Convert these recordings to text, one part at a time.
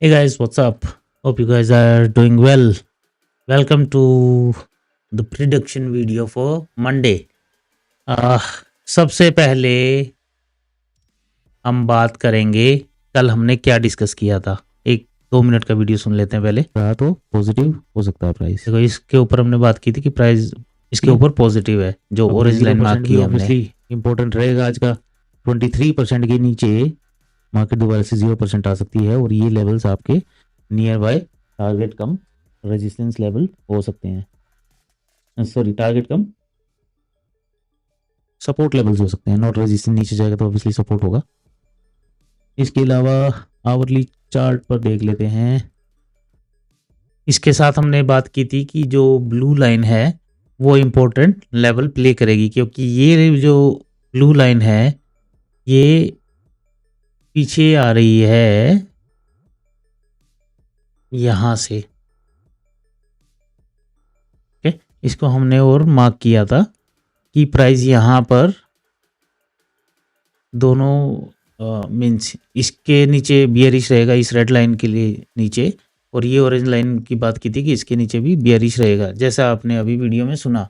Hey guys, what's up? Hope you guys are doing well. Welcome to the prediction video for Monday. सबसे पहले हम बात करेंगे कल हमने क्या डिस्कस किया था। एक 2 मिनट का वीडियो सुन लेते हैं पहले। रहा तो पॉजिटिव हो सकता है प्राइस। देखो इसके ऊपर हमने बात की थी कि प्राइस इसके ऊपर पॉजिटिव है, जो ऑरेंज लाइन मार्क की हमने। इंपॉर्टेंट रहेगा आज का 23% के नीचे मार्केट दोबारा से 0% आ सकती है और ये लेवल्स आपके near by target come resistance level हो सकते हैं। सॉरी, टारगेट कम सपोर्ट लेवल्स हो सकते हैं। नॉट रेजिस्टेंस नीचे जाएगा तो ऑब्वियसली सपोर्ट होगा। इसके अलावा आवरली चार्ट पर देख लेते हैं। इसके साथ हमने बात की थी कि जो ब्लू लाइन है वो इम्पोर्टेंट लेवल प्ले करेगी, क्योंकि ये जो ब्लू लाइन है ये पीछे आ रही है यहाँ से। ओके, इसको हमने और मार्क किया था कि प्राइस यहाँ पर दोनों मीन्स इसके नीचे बियरिश रहेगा, इस रेड लाइन के लिए नीचे, और ये ऑरेंज लाइन की बात की थी कि इसके नीचे भी बियरिश रहेगा, जैसा आपने अभी वीडियो में सुना।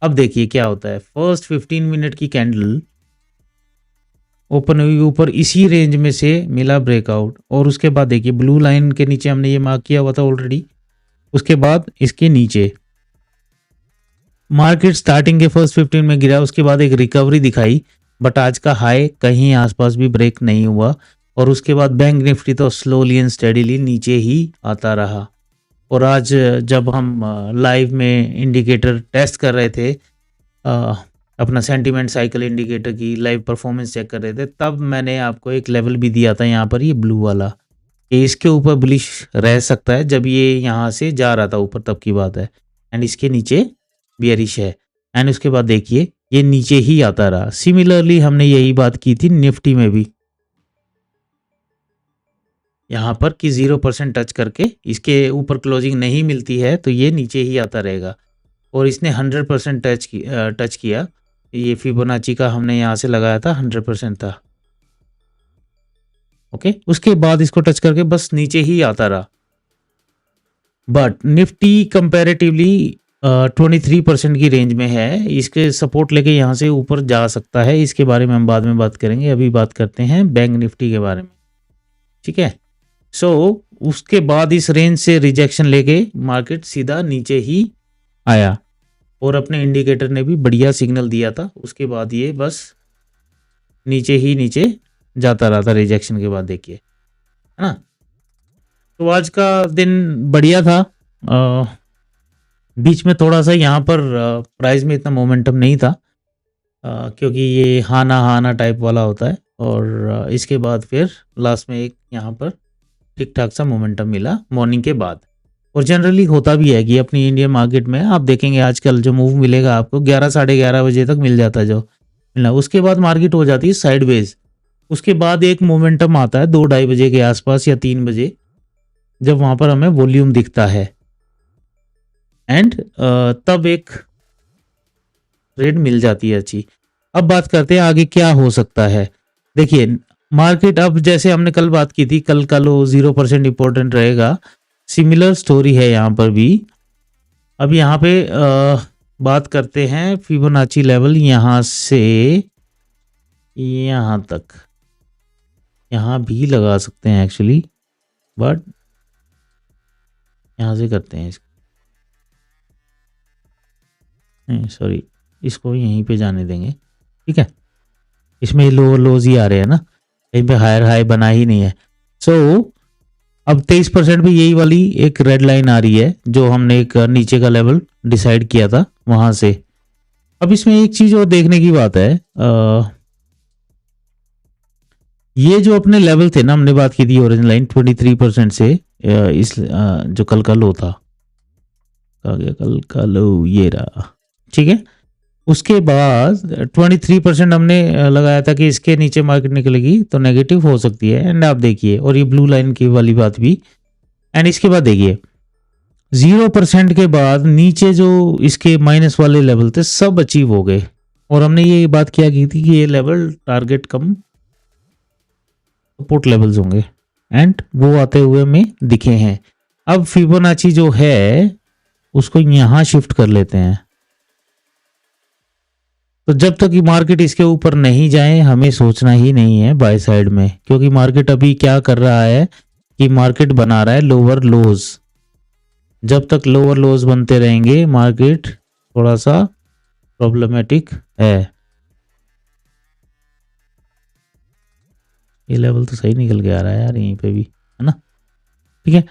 अब देखिए क्या होता है। फर्स्ट 15 मिनट की कैंडल ओपन हुई ऊपर, इसी रेंज में से मिला ब्रेकआउट, और उसके बाद देखिए ब्लू लाइन के नीचे हमने ये मार्क किया हुआ था ऑलरेडी। उसके बाद इसके नीचे मार्केट स्टार्टिंग के फर्स्ट 15 में गिरा, उसके बाद एक रिकवरी दिखाई, बट आज का हाई कहीं आसपास भी ब्रेक नहीं हुआ, और उसके बाद बैंक निफ्टी तो स्लोली एंड स्टेडीली नीचे ही आता रहा। और आज जब हम लाइव में इंडिकेटर टेस्ट कर रहे थे, अपना सेंटीमेंट साइकिल इंडिकेटर की लाइव परफॉर्मेंस चेक कर रहे थे, तब मैंने आपको एक लेवल भी दिया था यहाँ पर, ये ब्लू वाला, कि इसके ऊपर बुलिश रह सकता है। जब ये यहाँ से जा रहा था ऊपर तब की बात है, एंड इसके नीचे बियरिश है, एंड उसके बाद देखिए ये नीचे ही आता रहा। सिमिलरली हमने यही बात की थी निफ्टी में भी यहाँ पर कि 0% टच करके इसके ऊपर क्लोजिंग नहीं मिलती है तो ये नीचे ही आता रहेगा, और इसने 100% टच किया। ये फिबोनाची का हमने यहाँ से लगाया था 100% था। ओके, उसके बाद इसको टच करके बस नीचे ही आता रहा। बट निफ्टी कंपैरेटिवली 23% की रेंज में है, इसके सपोर्ट लेके यहाँ से ऊपर जा सकता है। इसके बारे में हम बाद में बात करेंगे, अभी बात करते हैं बैंक निफ्टी के बारे में, ठीक है। सो उसके बाद इस रेंज से रिजेक्शन लेके मार्केट सीधा नीचे ही आया, और अपने इंडिकेटर ने भी बढ़िया सिग्नल दिया था। उसके बाद ये बस नीचे ही नीचे जाता रहा था रिजेक्शन के बाद, देखिए, है ना। तो आज का दिन बढ़िया था। बीच में थोड़ा सा यहाँ पर प्राइस में इतना मोमेंटम नहीं था, क्योंकि ये हाना टाइप वाला होता है, और इसके बाद फिर लास्ट में एक यहाँ पर ठीक ठाक सा मोमेंटम मिला मॉर्निंग के बाद। और जनरली होता भी है कि अपनी इंडियन मार्केट में आप देखेंगे आजकल जो मूव मिलेगा आपको 11 साढ़े 11 बजे तक मिल जाता है जो मिलना, उसके बाद मार्केट हो जाती है साइडवेज। उसके बाद एक मोमेंटम आता है 2-2:30 बजे के आसपास या 3 बजे, जब वहाँ पर हमें वॉल्यूम दिखता है, एंड तब एक ट्रेड मिल जाती है अच्छी। अब बात करते हैं आगे क्या हो सकता है। देखिए मार्केट अब जैसे हमने कल बात की थी, कल का लो 0% इंपॉर्टेंट रहेगा, सिमिलर स्टोरी है यहाँ पर भी। अब यहाँ पे बात करते हैं फिबोनाची लेवल, यहाँ से यहाँ तक, यहाँ भी लगा सकते हैं एक्चुअली, बट यहाँ से करते हैं इसको, सॉरी, इसको यहीं पे जाने देंगे, ठीक है। इसमें लो लोज ही आ रहे हैं ना, कहीं पे हायर हाई बना ही नहीं है। सो अब 23% भी यही वाली एक रेड लाइन आ रही है, जो हमने एक नीचे का लेवल डिसाइड किया था वहां से। अब इसमें एक चीज और देखने की बात है, ये जो अपने लेवल थे ना, हमने बात की थी ऑरेंज लाइन 23% से, इस जो कल का लो था, कल का लो ये रहा, ठीक है। उसके बाद 23% हमने लगाया था कि इसके नीचे मार्केट निकलेगी तो नेगेटिव हो सकती है, एंड आप देखिए, और ये ब्लू लाइन की वाली बात भी, एंड इसके बाद देखिए 0% के बाद नीचे जो इसके माइनस वाले लेवल थे सब अचीव हो गए, और हमने ये बात किया की थी कि ये लेवल टारगेट कम सपोर्ट लेवल्स होंगे, एंड वो आते हुए में दिखे हैं। अब फिबोनाची जो है उसको यहाँ शिफ्ट कर लेते हैं। तो जब तक कि मार्केट इसके ऊपर नहीं जाए हमें सोचना ही नहीं है बाय साइड में, क्योंकि मार्केट अभी क्या कर रहा है कि मार्केट बना रहा है लोअर लोज। जब तक लोअर लोज बनते रहेंगे मार्केट थोड़ा सा प्रॉब्लमेटिक है। ये लेवल तो सही निकल के आ रहा है यार यहीं पे भी, है ना। ठीक है,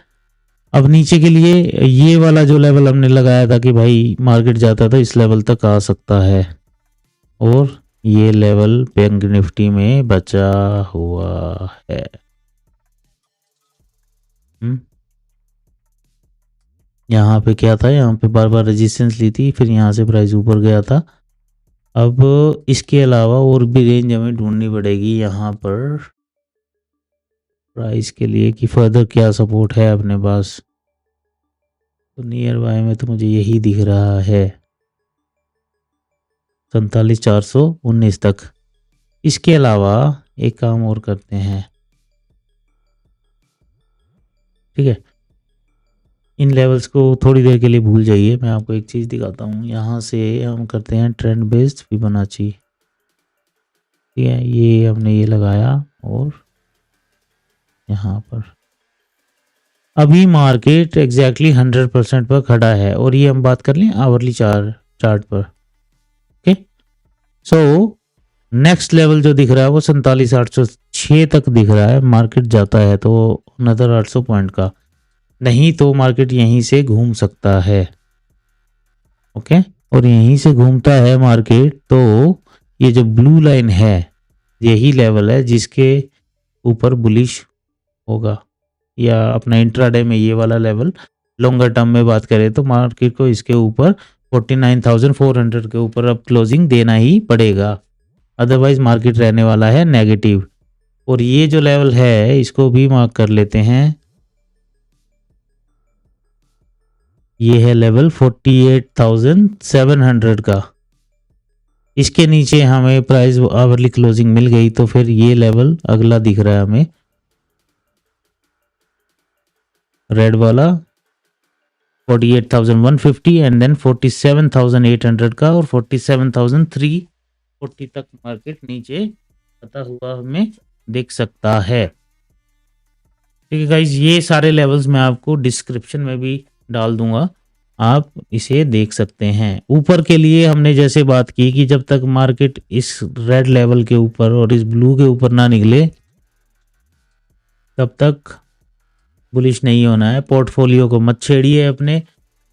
अब नीचे के लिए ये वाला जो लेवल हमने लगाया था कि भाई मार्केट जाता था इस लेवल तक आ सकता है, और ये लेवल बैंक निफ्टी में बचा हुआ है। यहाँ पे क्या था, यहाँ पे बार बार रेजिस्टेंस ली थी, फिर यहाँ से प्राइस ऊपर गया था। अब इसके अलावा और भी रेंज हमें ढूंढनी पड़ेगी यहाँ पर प्राइस के लिए कि फर्दर क्या सपोर्ट है अपने पास। तो नियर बाय में तो मुझे यही दिख रहा है 47,419 तक। इसके अलावा एक काम और करते हैं, ठीक है, इन लेवल्स को थोड़ी देर के लिए भूल जाइए, मैं आपको एक चीज़ दिखाता हूँ। यहाँ से हम करते हैं ट्रेंड बेस्ड फिबोनाची। ठीक है, ये हमने ये लगाया और यहाँ पर अभी मार्केट एग्जैक्टली 100% पर खड़ा है, और ये हम बात कर लें आवरली चार्ट पर। ओके, सो नेक्स्ट लेवल जो दिख रहा है वो 47,806 तक दिख रहा है। मार्केट जाता है तो अनदर 800 पॉइंट का, नहीं तो मार्केट यहीं से घूम सकता है। ओके, और यहीं से घूमता है मार्केट तो ये जो ब्लू लाइन है यही लेवल है जिसके ऊपर बुलिश होगा, या अपना इंट्राडे में ये वाला लेवल। लॉन्गर टर्म में बात करें तो मार्केट को इसके ऊपर 49,400 के ऊपर अब क्लोजिंग देना ही पड़ेगा, अदरवाइज मार्केट रहने वाला है नेगेटिव। और ये जो लेवल है इसको भी मार्क कर लेते हैं, ये है लेवल 48,700 का। इसके नीचे हमें प्राइस आवरली क्लोजिंग मिल गई तो फिर ये लेवल अगला दिख रहा है हमें रेड वाला 48,150 एंड देन 47,800 का, और 47,340 तक मार्केट नीचे आता हुआ हमें देख सकता है। ठीक है गाइज, ये सारे लेवल्स मैं आपको डिस्क्रिप्शन में भी डाल दूंगा, आप इसे देख सकते हैं। ऊपर के लिए हमने जैसे बात की कि जब तक मार्केट इस रेड लेवल के ऊपर और इस ब्लू के ऊपर ना निकले तब तक बुलिश नहीं होना है। पोर्टफोलियो को मत छेड़िए अपने,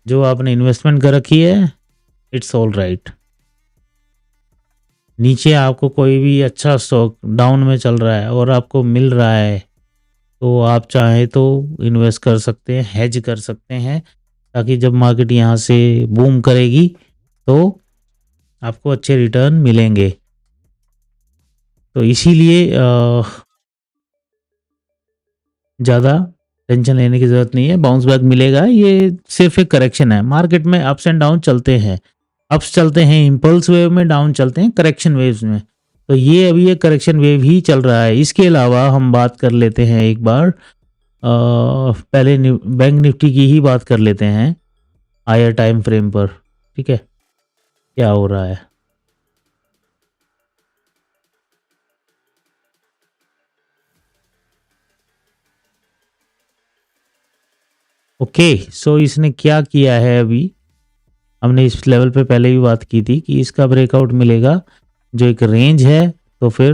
जो आपने इन्वेस्टमेंट कर रखी है इट्स ऑल राइट। नीचे आपको कोई भी अच्छा स्टॉक डाउन में चल रहा है और आपको मिल रहा है तो आप चाहें तो इन्वेस्ट कर सकते हैं, हेज कर सकते हैं, ताकि जब मार्केट यहाँ से बूम करेगी तो आपको अच्छे रिटर्न मिलेंगे। तो इसीलिए ज़्यादा टेंशन लेने की ज़रूरत नहीं है, बाउंस बैक मिलेगा। ये सिर्फ एक करेक्शन है, मार्केट में अप्स एंड डाउन चलते हैं, अप्स चलते हैं इम्पल्स वेव में, डाउन चलते हैं करेक्शन वेव्स में। तो ये अभी एक करेक्शन वेव ही चल रहा है। इसके अलावा हम बात कर लेते हैं एक बार पहले बैंक निफ्टी की ही बात कर लेते हैं हायर टाइम फ्रेम पर। ठीक है, क्या हो रहा है। ओके, सो इसने क्या किया है, अभी हमने इस लेवल पे पहले भी बात की थी कि इसका ब्रेकआउट मिलेगा जो एक रेंज है तो फिर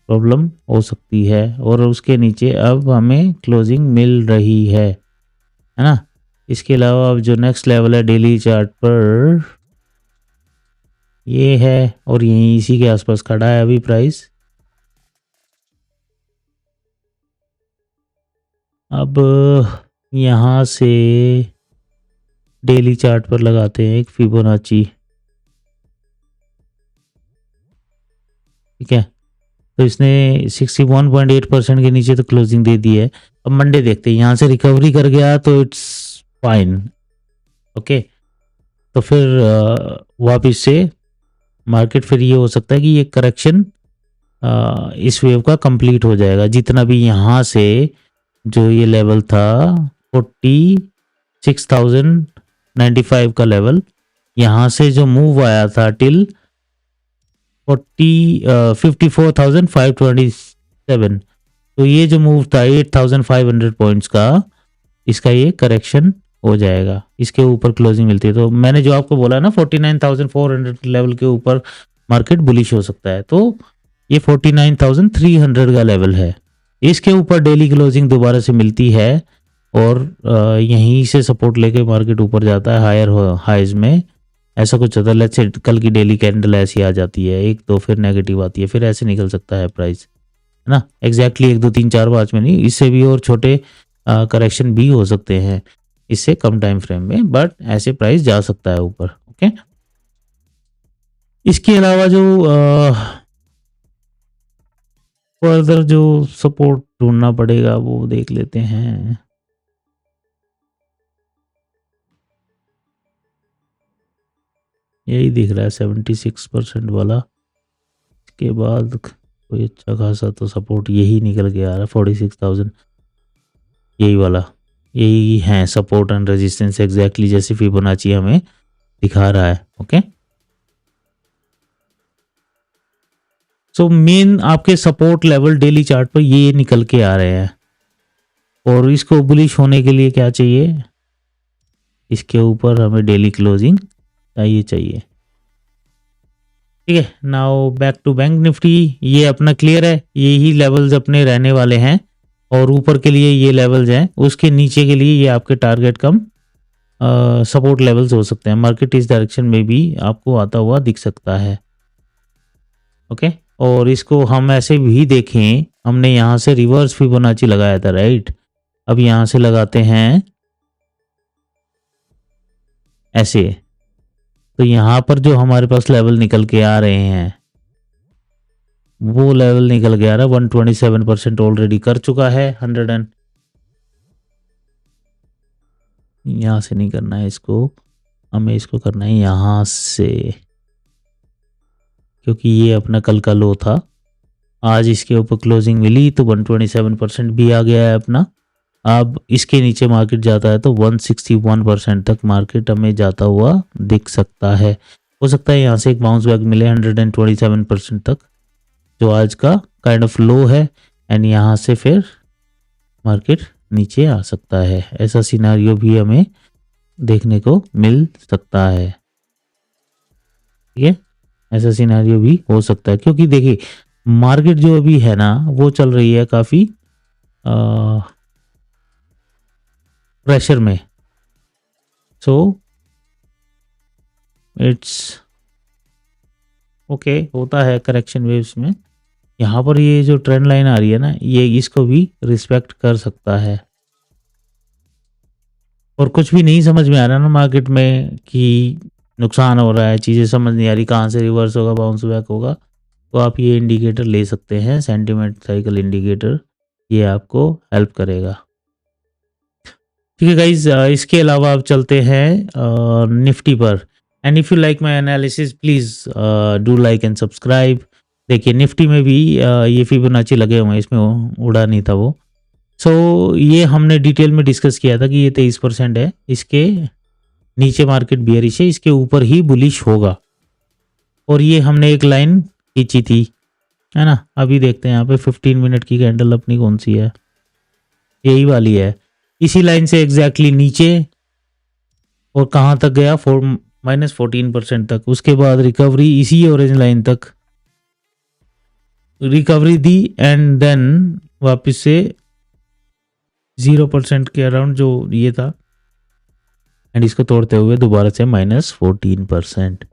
प्रॉब्लम हो सकती है, और उसके नीचे अब हमें क्लोजिंग मिल रही है ना। इसके अलावा अब जो नेक्स्ट लेवल है डेली चार्ट पर ये है, और यहीं इसी के आसपास खड़ा है अभी प्राइस। अब यहाँ से डेली चार्ट पर लगाते हैं एक फिबोनाची। ठीक है, तो इसने 61.8% के नीचे तो क्लोजिंग दे दी है। अब मंडे देखते हैं, यहाँ से रिकवरी कर गया तो इट्स फाइन। ओके, तो फिर वापिस से मार्केट फिर ये हो सकता है कि ये करेक्शन इस वेव का कंप्लीट हो जाएगा। जितना भी यहाँ से जो ये लेवल था 46,095 का लेवल, यहाँ से जो मूव आया था टिल 54,527, तो ये जो मूव था 8,500 पॉइंट्स का, इसका ये करेक्शन हो जाएगा, इसके ऊपर क्लोजिंग मिलती है। तो मैंने जो आपको बोला ना 49,400 लेवल के ऊपर मार्केट बुलिश हो सकता है, तो ये 49,300 का लेवल है, इसके ऊपर डेली क्लोजिंग दोबारा से मिलती है और यहीं से सपोर्ट लेके मार्केट ऊपर जाता है हायर हाइज में। ऐसा कुछ होता है, लेट्स से कल की डेली कैंडल ऐसी आ जाती है, एक दो फिर नेगेटिव आती है, फिर ऐसे निकल सकता है प्राइस, है ना। एग्जैक्टली 1 2 3 4 5 में नहीं, इससे भी और छोटे करेक्शन भी हो सकते हैं इससे कम टाइम फ्रेम में, बट ऐसे प्राइस जा सकता है ऊपर। ओके, इसके अलावा जो फर्दर जो सपोर्ट ढूंढना पड़ेगा वो देख लेते हैं। यही दिख रहा है 76% वाला, इसके बाद कोई अच्छा खासा तो सपोर्ट यही निकल के आ रहा है 46,000, यही वाला, यही है सपोर्ट एंड रेजिस्टेंस, एग्जैक्टली जैसे फिबोनाची हमें दिखा रहा है। ओके, सो मेन आपके सपोर्ट लेवल डेली चार्ट पर ये निकल के आ रहे हैं, और इसको बुलिश होने के लिए क्या चाहिए, इसके ऊपर हमें डेली क्लोजिंग चाहिए। ठीक है, now back to bank nifty, ये अपना क्लियर है, यही लेवल्स अपने रहने वाले हैं, और ऊपर के लिए ये लेवल्स हैं, उसके नीचे के लिए ये आपके टारगेट कम सपोर्ट लेवल्स हो सकते हैं। मार्केट इस डायरेक्शन में भी आपको आता हुआ दिख सकता है। ओके, और इसको हम ऐसे भी देखें, हमने यहाँ से रिवर्स फिबोनाची लगाया था, राइट। अब यहाँ से लगाते हैं ऐसे, तो यहाँ पर जो हमारे पास लेवल निकल के आ रहे हैं, वो लेवल निकल के आ रहा है 127% ऑलरेडी कर चुका है। 100 एंड यहाँ से नहीं करना है इसको, हमें इसको करना है यहाँ से, क्योंकि ये अपना कल का लो था, आज इसके ऊपर क्लोजिंग मिली तो 127% भी आ गया है अपना। अब इसके नीचे मार्केट जाता है तो 161% तक मार्केट हमें जाता हुआ दिख सकता है। हो सकता है यहाँ से एक बाउंस बैक मिले 127% तक, जो आज का काइंड ऑफ लो है, एंड यहाँ से फिर मार्केट नीचे आ सकता है। ऐसा सिनारियो भी हमें देखने को मिल सकता है। ठीक है, ऐसा सिनारियो भी हो सकता है, क्योंकि देखिए मार्केट जो अभी है ना वो चल रही है काफ़ी प्रेशर में, सो इट्स ओके, होता है करेक्शन वेव्स में। यहाँ पर ये जो ट्रेंड लाइन आ रही है ना, ये इसको भी रिस्पेक्ट कर सकता है, और कुछ भी नहीं समझ में आ रहा ना मार्केट में कि नुकसान हो रहा है, चीज़ें समझ नहीं आ रही, कहाँ से रिवर्स होगा, बाउंस बैक होगा, तो आप ये इंडिकेटर ले सकते हैं, सेंटीमेंट साइकिल इंडिकेटर, ये आपको हेल्प करेगा। ठीक है गाइज, इसके अलावा आप चलते हैं निफ्टी पर, and if you like my analysis please do like and subscribe. देखिए निफ्टी में भी ये फिबोनाची लगे हुए हैं, इसमें उड़ा नहीं था वो। सो ये हमने डिटेल में डिस्कस किया था कि ये 23% है, इसके नीचे मार्केट बियरिश है, इसके ऊपर ही बुलिश होगा, और ये हमने एक लाइन खींची थी, है ना। अभी देखते हैं यहाँ पे 15 मिनट की कैंडल अपनी कौन सी है, यही वाली है, इसी लाइन से एग्जैक्टली नीचे, और कहाँ तक गया -14% तक, उसके बाद रिकवरी इसी ऑरेंज लाइन तक रिकवरी दी, एंड देन वापस से 0% के अराउंड जो ये था, एंड इसको तोड़ते हुए दोबारा से -14%।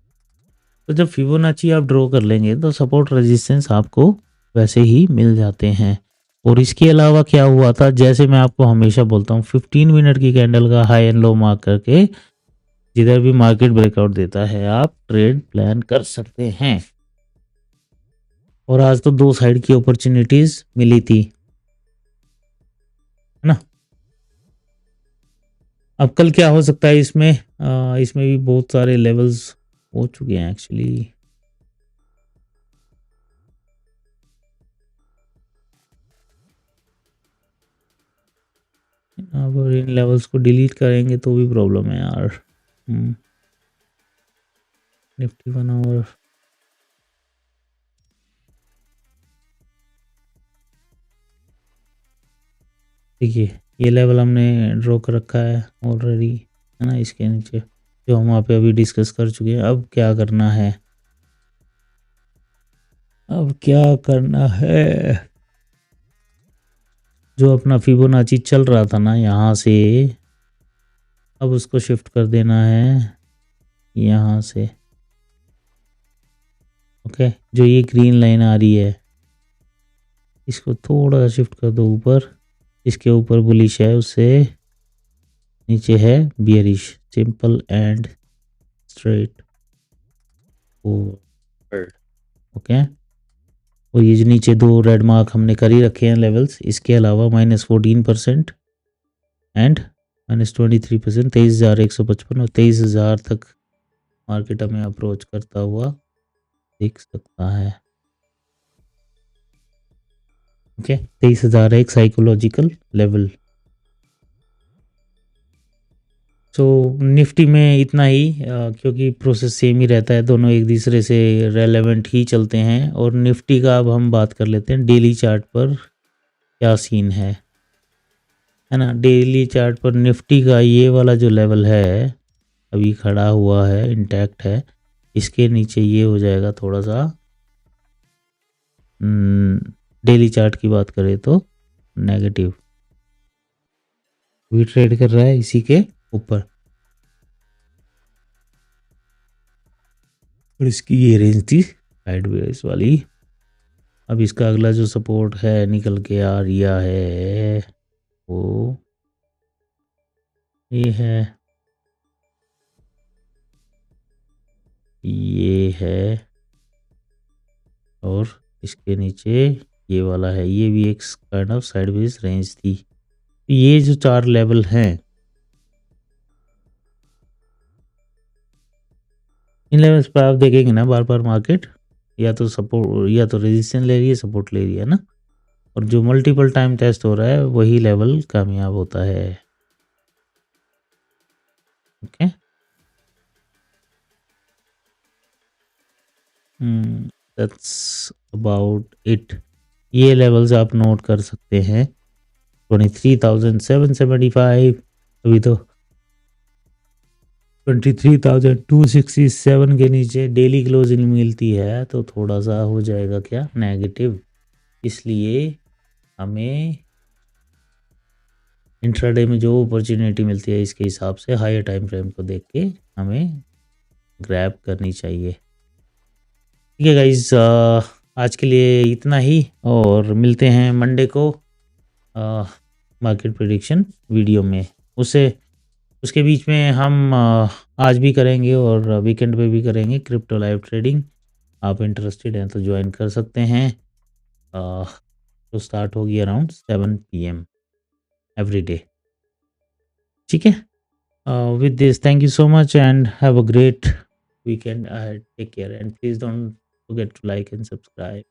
तो जब फिबोनाची आप ड्रॉ कर लेंगे तो सपोर्ट रेजिस्टेंस आपको वैसे ही मिल जाते हैं। और इसके अलावा क्या हुआ था, जैसे मैं आपको हमेशा बोलता हूँ, 15 मिनट की कैंडल का हाई एंड लो मार्क करके जिधर भी मार्केट ब्रेकआउट देता है आप ट्रेड प्लान कर सकते हैं। और आज तो 2 साइड की अपॉर्चुनिटीज मिली थी, है ना। अब कल क्या हो सकता है इसमें, इसमें भी बहुत सारे लेवल्स हो चुके हैं एक्चुअली। अब इन लेवल्स को डिलीट करेंगे तो भी प्रॉब्लम है यार। निफ्टी 1 आवर देखिए, ये लेवल हमने ड्रॉ कर रखा है ऑलरेडी, है ना, इसके नीचे जो हम वहाँ पे अभी डिस्कस कर चुके हैं। अब क्या करना है, अब क्या करना है, जो अपना फिबोनाची चल रहा था ना यहाँ से, अब उसको शिफ्ट कर देना है यहाँ से। ओके, जो ये ग्रीन लाइन आ रही है इसको थोड़ा सा शिफ्ट कर दो ऊपर। इसके ऊपर बुलिश है, उससे नीचे है bearish. Simple and straight forward. Okay, और ये जो नीचे दो रेड मार्क हमने कर ही रखे हैं लेवल्स, इसके अलावा -14% एंड -23%, 23,155 और 23,000 तक मार्केट हमें अप्रोच करता हुआ दिख सकता है। ओके, 23,000 एक साइकोलॉजिकल लेवल। सो निफ्टी में इतना ही, क्योंकि प्रोसेस सेम ही रहता है, दोनों एक दूसरे से रेलेवेंट ही चलते हैं। और निफ्टी का अब हम बात कर लेते हैं डेली चार्ट पर क्या सीन है ना। डेली चार्ट पर निफ्टी का ये वाला जो लेवल है अभी खड़ा हुआ है, इंटैक्ट है। इसके नीचे ये हो जाएगा थोड़ा सा, डेली चार्ट की बात करें तो नेगेटिव, भी ट्रेड कर रहा है इसी के ऊपर। और इसकी ये रेंज थी साइडवेज वाली। अब इसका अगला जो सपोर्ट है निकल के आ रहा है वो ये है, ये है, और इसके नीचे ये वाला है। ये भी एक काइंड ऑफ साइडवेज रेंज थी। ये जो चार लेवल हैं, इन लेवल्स पर आप देखेंगे ना बार बार मार्केट या तो सपोर्ट या तो रेजिस्टेंस ले रही है, सपोर्ट ले रही है ना। और जो मल्टीपल टाइम टेस्ट हो रहा है वही लेवल कामयाब होता है। Okay, that's about it. ये लेवल्स आप नोट कर सकते हैं। 23,775, अभी तो 23,267 के नीचे डेली क्लोजिंग मिलती है तो थोड़ा सा हो जाएगा क्या, नेगेटिव। इसलिए हमें इंट्राडे में जो अपॉर्चुनिटी मिलती है इसके हिसाब से हायर टाइम फ्रेम को देख के हमें ग्रैब करनी चाहिए। ठीक है गाइज, आज के लिए इतना ही, और मिलते हैं मंडे को मार्केट प्रेडिक्शन वीडियो में। उसके बीच में हम आज भी करेंगे और वीकेंड पे भी करेंगे क्रिप्टो लाइव ट्रेडिंग। आप इंटरेस्टेड हैं तो ज्वाइन कर सकते हैं। तो स्टार्ट होगी अराउंड 7 PM एवरी डे। ठीक है, with this, thank you so much and have a great weekend ahead. Take care and please don't forget to like and subscribe.